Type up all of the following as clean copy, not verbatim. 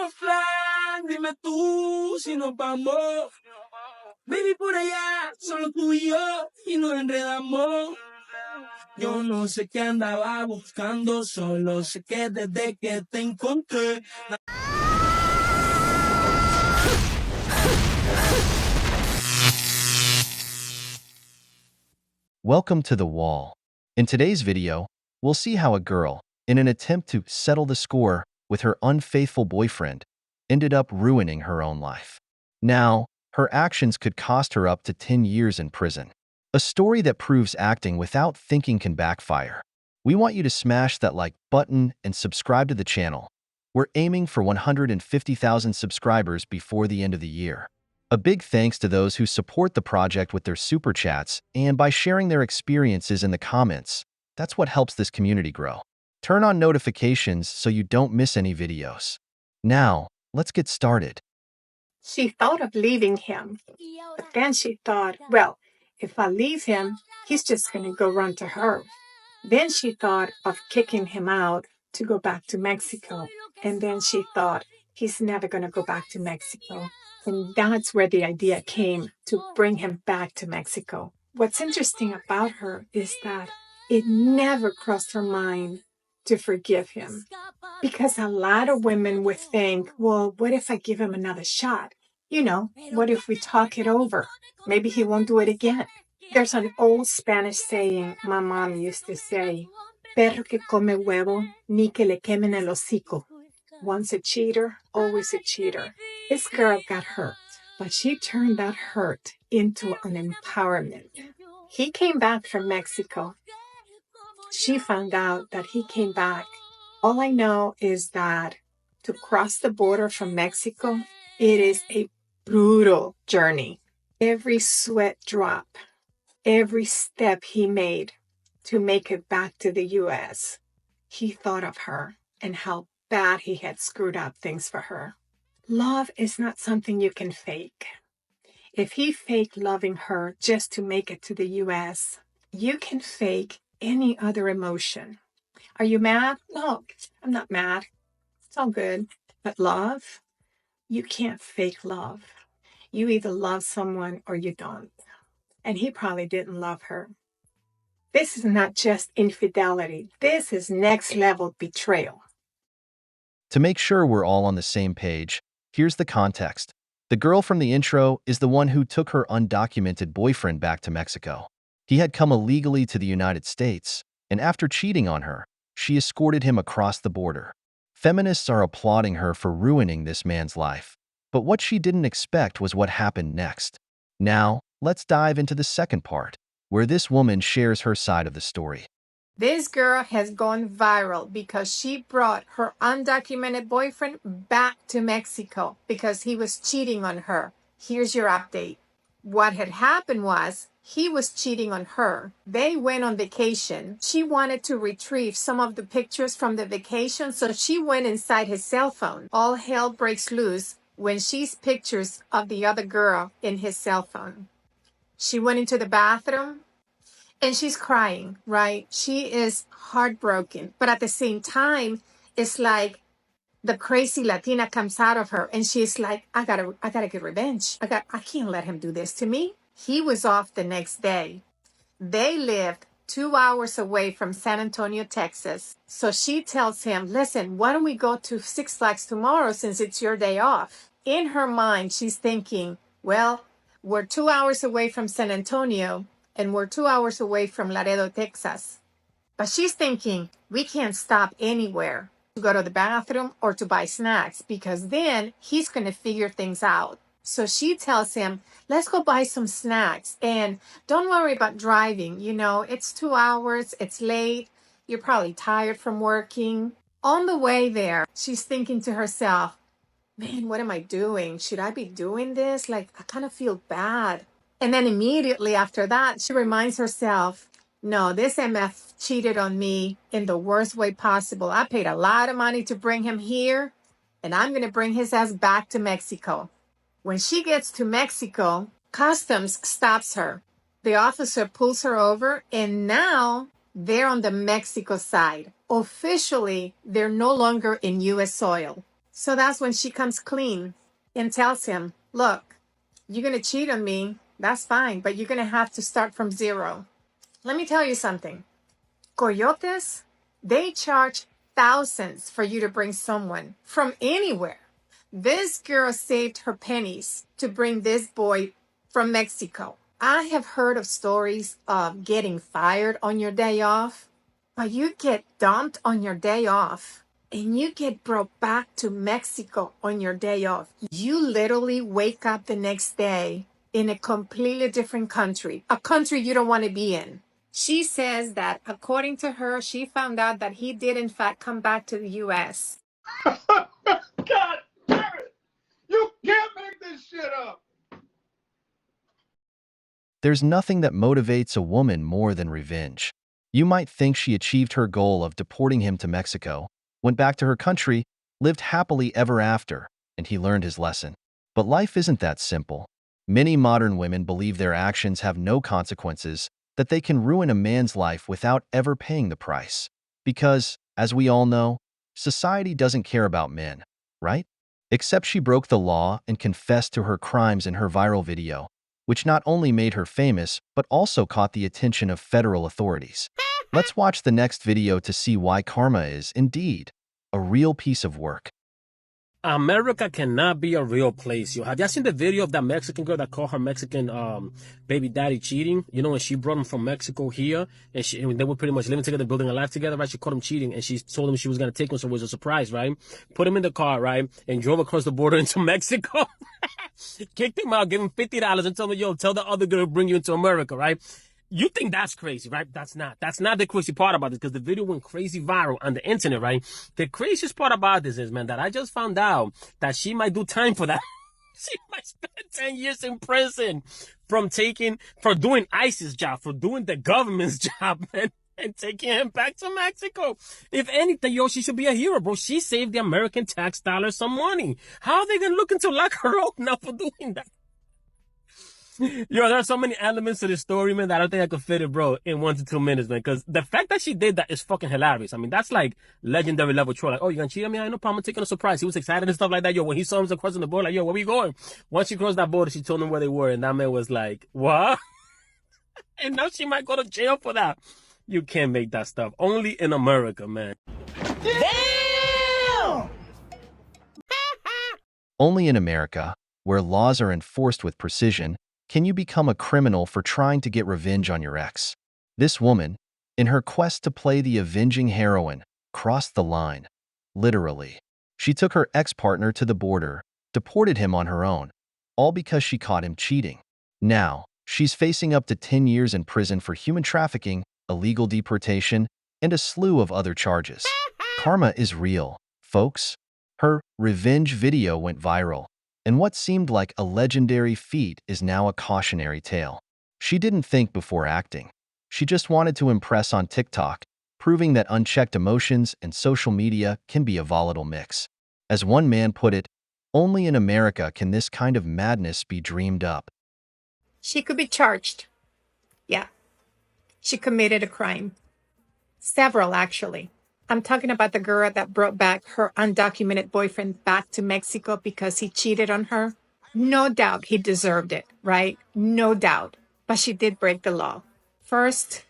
offline, dime tú si nos vamos. Baby, por allá, solo tú y yo, y nos enredamos. Yo no sé qué andaba buscando, solo sé que desde que te encontré. Welcome to The Wall. In today's video, we'll see how a girl, in an attempt to settle the score with her unfaithful boyfriend, ended up ruining her own life. Now, her actions could cost her up to 10 years in prison. A story that proves acting without thinking can backfire. We want you to smash that like button and subscribe to the channel. We're aiming for 150,000 subscribers before the end of the year. A big thanks to those who support the project with their super chats and by sharing their experiences in the comments. That's what helps this community grow. Turn on notifications so you don't miss any videos. Now, let's get started. She thought of leaving him, but then she thought, well, if I leave him, he's just going to go run to her. Then she thought of kicking him out to go back to Mexico. And then she thought, he's never going to go back to Mexico. And that's where the idea came to bring him back to Mexico. What's interesting about her is that it never crossed her mind to forgive him. Because a lot of women would think, well, what if I give him another shot? You know, what if we talk it over? Maybe he won't do it again. There's an old Spanish saying my mom used to say, perro que come huevo, ni que le quemen el hocico. Once a cheater, always a cheater. This girl got hurt, but she turned that hurt into an empowerment. He came back from Mexico. She found out that he came back. All I know is that to cross the border from Mexico, it is a brutal journey. Every sweat drop, every step he made to make it back to the U.S., he thought of her and how bad he had screwed up things for her. Love is not something you can fake. If he faked loving her just to make it to the U.S., you can fake any other emotion. Are you mad? No, I'm not mad. It's all good. But love, you can't fake love. You either love someone or you don't. And he probably didn't love her. This is not just infidelity. This is next level betrayal. To make sure we're all on the same page, here's the context. The girl from the intro is the one who took her undocumented boyfriend back to Mexico. He had come illegally to the United States, and after cheating on her, she escorted him across the border. Feminists are applauding her for ruining this man's life. But what she didn't expect was what happened next. Now, let's dive into the second part, where this woman shares her side of the story. This girl has gone viral because she brought her undocumented boyfriend back to Mexico because he was cheating on her. Here's your update. What had happened was he was cheating on her. They went on vacation. She wanted to retrieve some of the pictures from the vacation, so she went inside his cell phone. All hell breaks loose when she sees pictures of the other girl in his cell phone. She went into the bathroom and she's crying, right? She is heartbroken. But at the same time, it's like the crazy Latina comes out of her and she's like, I gotta get revenge. I can't let him do this to me. He was off the next day. They lived 2 hours away from San Antonio, Texas. So she tells him, listen, why don't we go to Six Flags tomorrow since it's your day off? In her mind, she's thinking, well, we're 2 hours away from San Antonio and we're 2 hours away from Laredo, Texas. But she's thinking, we can't stop anywhere to go to the bathroom or to buy snacks because then he's going to figure things out. So she tells him, let's go buy some snacks and don't worry about driving. You know, it's 2 hours, it's late, you're probably tired from working. On the way there, she's thinking to herself, man, what am I doing? Should I be doing this? Like, I kind of feel bad. And then immediately after that, she reminds herself, no, this MF cheated on me in the worst way possible. I paid a lot of money to bring him here, and I'm going to bring his ass back to Mexico. When she gets to Mexico, Customs stops her. The officer pulls her over, and now they're on the Mexico side. Officially, they're no longer in U.S. soil. So that's when she comes clean and tells him, look, you're going to cheat on me. That's fine, but you're going to have to start from zero. Let me tell you something. Coyotes, they charge thousands for you to bring someone from anywhere. This girl saved her pennies to bring this boy from Mexico. I have heard of stories of getting fired on your day off, but you get dumped on your day off and you get brought back to Mexico on your day off. You literally wake up the next day in a completely different country, a country you don't want to be in. She says that according to her, she found out that he did in fact come back to the US. God damn it! You can't make this shit up! There's nothing that motivates a woman more than revenge. You might think she achieved her goal of deporting him to Mexico, went back to her country, lived happily ever after, and he learned his lesson. But life isn't that simple. Many modern women believe their actions have no consequences, that they can ruin a man's life without ever paying the price. Because, as we all know, society doesn't care about men, right? Except she broke the law and confessed to her crimes in her viral video, which not only made her famous, but also caught the attention of federal authorities. Let's watch the next video to see why karma is, indeed, a real piece of work. America cannot be a real place. Have y'all seen the video of that Mexican girl that caught her Mexican baby daddy cheating? You know, when she brought him from Mexico here, and they were pretty much living together, building a life together, right? She caught him cheating, and she told him she was going to take him, so it was a surprise, right? Put him in the car, right? And drove across the border into Mexico. Kicked him out, gave him $50 and told him, yo, tell the other girl to bring you into America, right? You think that's crazy, right? That's not the crazy part about this, because the video went crazy viral on the internet, right? The craziest part about this is, man, that I just found out that she might do time for that. She might spend 10 years in prison for doing ISIS job, for doing the government's job, man, and taking him back to Mexico. If anything, yo, she should be a hero, bro. She saved the American tax dollars some money. How are they gonna look into lock her up now for doing that? Yo, there are so many elements to this story, man, that I don't think I could fit it, bro, in 1 to 2 minutes, man. Because the fact that she did that is fucking hilarious. I mean, that's like legendary level troll. Like, oh, you gonna cheat on me? I ain't no problem. I'm taking a surprise. He was excited and stuff like that. Yo, when he saw him crossing the border, like, yo, where we going? Once she crossed that border, she told him where they were, and that man was like, what? And now she might go to jail for that. You can't make that stuff. Only in America, man. Damn! Only in America, where laws are enforced with precision, can you become a criminal for trying to get revenge on your ex. This woman, in her quest to play the avenging heroine, crossed the line. Literally. She took her ex-partner to the border, deported him on her own, all because she caught him cheating. Now, she's facing up to 10 years in prison for human trafficking, illegal deportation, and a slew of other charges. Karma is real, folks. Her revenge video went viral, and what seemed like a legendary feat is now a cautionary tale. She didn't think before acting. She just wanted to impress on TikTok, proving that unchecked emotions and social media can be a volatile mix. As one man put it, only in America can this kind of madness be dreamed up. She could be charged. Yeah. She committed a crime. Several, actually. I'm talking about the girl that brought back her undocumented boyfriend back to Mexico because he cheated on her. No doubt he deserved it, right? No doubt. But she did break the law. First,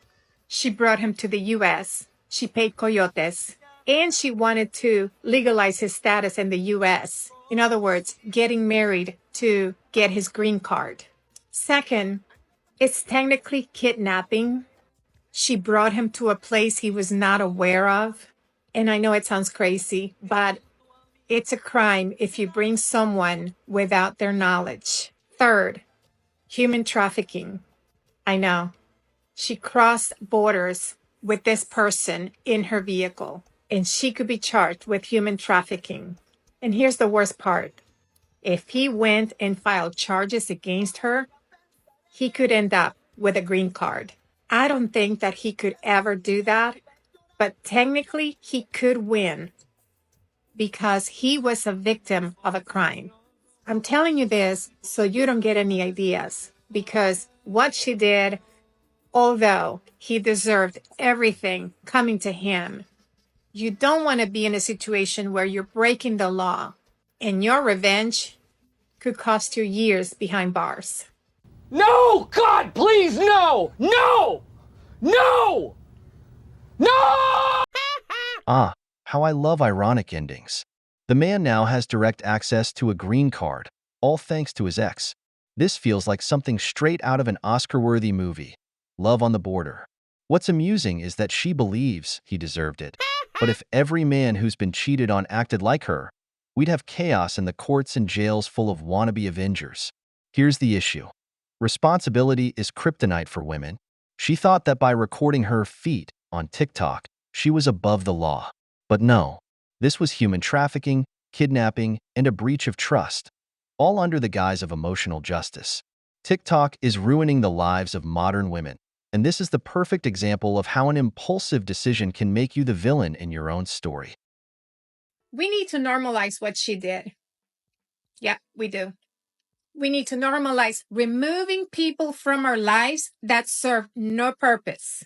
she brought him to the US. She paid coyotes. And she wanted to legalize his status in the US. In other words, getting married to get his green card. Second, it's technically kidnapping. She brought him to a place he was not aware of. And I know it sounds crazy, but it's a crime if you bring someone without their knowledge. Third, human trafficking. I know. She crossed borders with this person in her vehicle, and she could be charged with human trafficking. And here's the worst part. If he went and filed charges against her, he could end up with a green card. I don't think that he could ever do that, but technically he could win because he was a victim of a crime. I'm telling you this so you don't get any ideas, because what she did, although he deserved everything coming to him, you don't want to be in a situation where you're breaking the law And your revenge could cost you years behind bars. No! God, please, no! No! No! No! Ah, how I love ironic endings. The man now has direct access to a green card, all thanks to his ex. This feels like something straight out of an Oscar-worthy movie. Love on the Border. What's amusing is that she believes he deserved it. But if every man who's been cheated on acted like her, we'd have chaos in the courts and jails full of wannabe avengers. Here's the issue. Responsibility is kryptonite for women. She thought that by recording her feet on TikTok, she was above the law. But no, this was human trafficking, kidnapping, and a breach of trust, all under the guise of emotional justice. TikTok is ruining the lives of modern women, and this is the perfect example of how an impulsive decision can make you the villain in your own story. We need to normalize what she did. Yeah, we do. We need to normalize removing people from our lives that serve no purpose.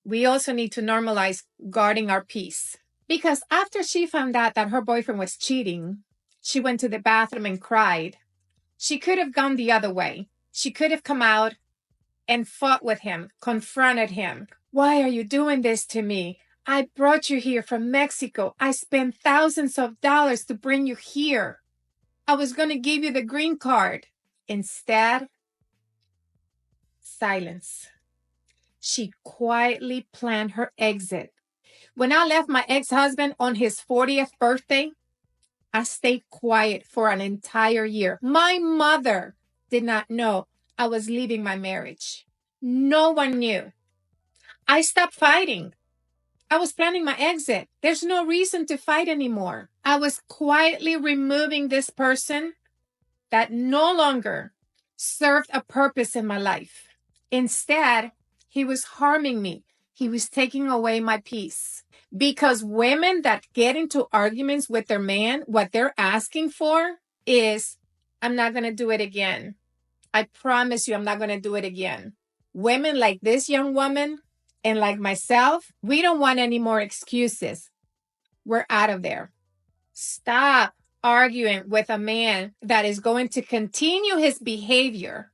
We also need to normalize guarding our peace. Because after she found out that her boyfriend was cheating, she went to the bathroom and cried. She could have gone the other way. She could have come out and fought with him, confronted him. Why are you doing this to me? I brought you here from Mexico. I spent thousands of dollars to bring you here. I was going to give you the green card. Instead, silence. She quietly planned her exit. When I left my ex-husband on his 40th birthday, I stayed quiet for an entire year. My mother did not know I was leaving my marriage. No one knew. I stopped fighting. I was planning my exit. There's no reason to fight anymore. I was quietly removing this person that no longer served a purpose in my life. Instead, he was harming me. He was taking away my peace. Because women that get into arguments with their man, what they're asking for is, I'm not going to do it again. I promise you, I'm not going to do it again. Women like this young woman and like myself, we don't want any more excuses. We're out of there. Stop arguing with a man that is going to continue his behavior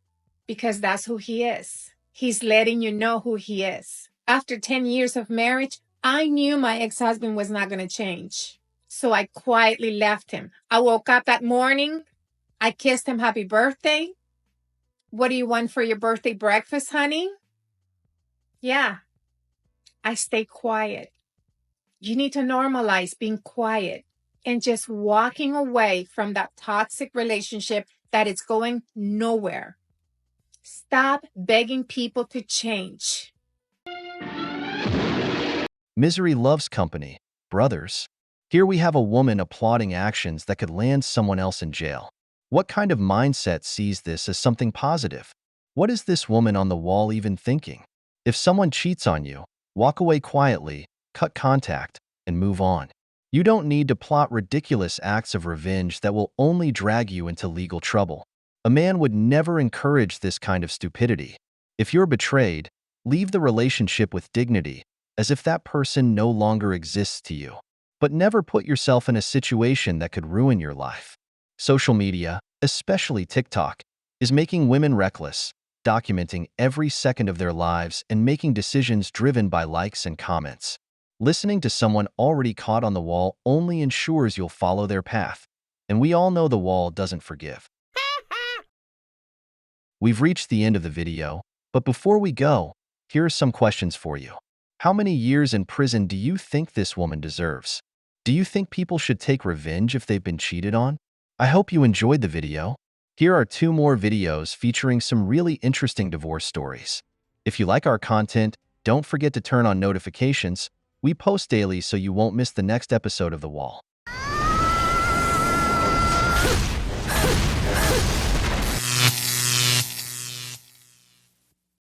because that's who he is. He's letting you know who he is. After 10 years of marriage, I knew my ex-husband was not going to change. So I quietly left him. I woke up that morning. I kissed him happy birthday. What do you want for your birthday breakfast, honey? Yeah. I stay quiet. You need to normalize being quiet and just walking away from that toxic relationship that is going nowhere. Stop begging people to change. Misery loves company, brothers. Here we have a woman applauding actions that could land someone else in jail. What kind of mindset sees this as something positive? What is this woman on the wall even thinking? If someone cheats on you, walk away quietly, cut contact, and move on. You don't need to plot ridiculous acts of revenge that will only drag you into legal trouble. A man would never encourage this kind of stupidity. If you're betrayed, leave the relationship with dignity, as if that person no longer exists to you. But never put yourself in a situation that could ruin your life. Social media, especially TikTok, is making women reckless, documenting every second of their lives and making decisions driven by likes and comments. Listening to someone already caught on the wall only ensures you'll follow their path, and we all know the wall doesn't forgive. We've reached the end of the video, but before we go, here are some questions for you. How many years in prison do you think this woman deserves? Do you think people should take revenge if they've been cheated on? I hope you enjoyed the video. Here are 2 more videos featuring some really interesting divorce stories. If you like our content, don't forget to turn on notifications. We post daily so you won't miss the next episode of The Wall.